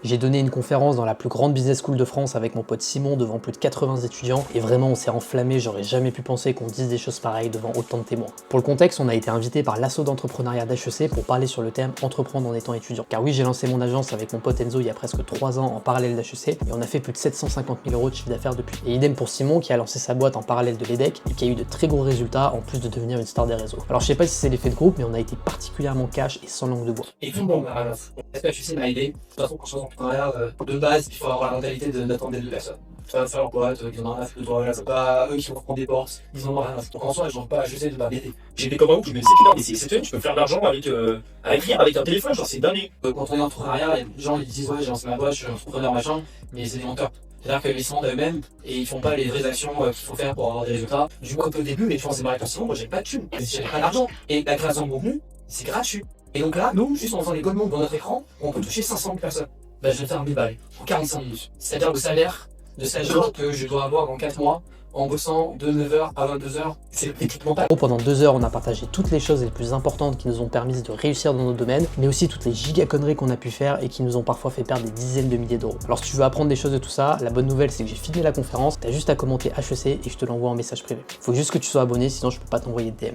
J'ai donné une conférence dans la plus grande business school de France avec mon pote Simon devant plus de 80 étudiants et vraiment on s'est enflammé, j'aurais jamais pu penser qu'on dise des choses pareilles devant autant de témoins. Pour le contexte, on a été invité par l'assaut d'entrepreneuriat d'HEC pour parler sur le thème entreprendre en étant étudiant. Car oui, j'ai lancé mon agence avec mon pote Enzo il y a presque 3 ans en parallèle d'HEC et on a fait plus de 750 000 € de chiffre d'affaires depuis. Et idem pour Simon qui a lancé sa boîte en parallèle de l'EDEC et qui a eu de très gros résultats en plus de devenir une star des réseaux. Alors je sais pas si c'est l'effet de groupe, mais on a été particulièrement cash et sans langue de bois. Et tout le monde a rien à foutre. HEC m'a aidé. De toute façon, quand je fais entrepreneuriat, de base, il faut avoir la mentalité d'attendre des deux personnes. Ça va faire leur boîte, ils en ont rien à foutre de toi, là, c'est pas eux qui vont prendre des portes, ils en ont rien à foutre. Donc en soi, je n'en pas HEC de m'aider. J'ai des copains qui me disent c'est énorme, mais c'est exceptionnel, tu peux faire de l'argent avec rien, avec un téléphone, genre c'est dingue. Quand on est entrepreneuriat, les gens ils disent ouais, j'ai lancé ma boîte, je suis entrepreneur machin, mais c'est des menteurs. C'est-à-dire qu'ils se vendent à eux-mêmes et ils font pas les vraies actions qu'il faut faire pour avoir des résultats. Du coup, au début, mais tu penses c'est pareil pour Simon, moi j'ai pas de thunes, j'ai pas d'argent. Et la création de contenu, c'est gratuit. Et donc là, nous, juste en faisant les codes mondes dans notre écran, on peut toucher 500 000 personnes. Bah, je vais faire 1000 balles en 45 minutes. C'est-à-dire le salaire de stagiaire que je dois avoir dans 4 mois en bossant de 9h à 22h. C'est techniquement pas. Pendant 2 heures, on a partagé toutes les choses les plus importantes qui nous ont permis de réussir dans nos domaines, mais aussi toutes les giga conneries qu'on a pu faire et qui nous ont parfois fait perdre des dizaines de milliers d'euros. Alors si tu veux apprendre des choses de tout ça, la bonne nouvelle c'est que j'ai filmé la conférence, t'as juste à commenter HEC et je te l'envoie en message privé. Faut juste que tu sois abonné, sinon je peux pas t'envoyer de DM.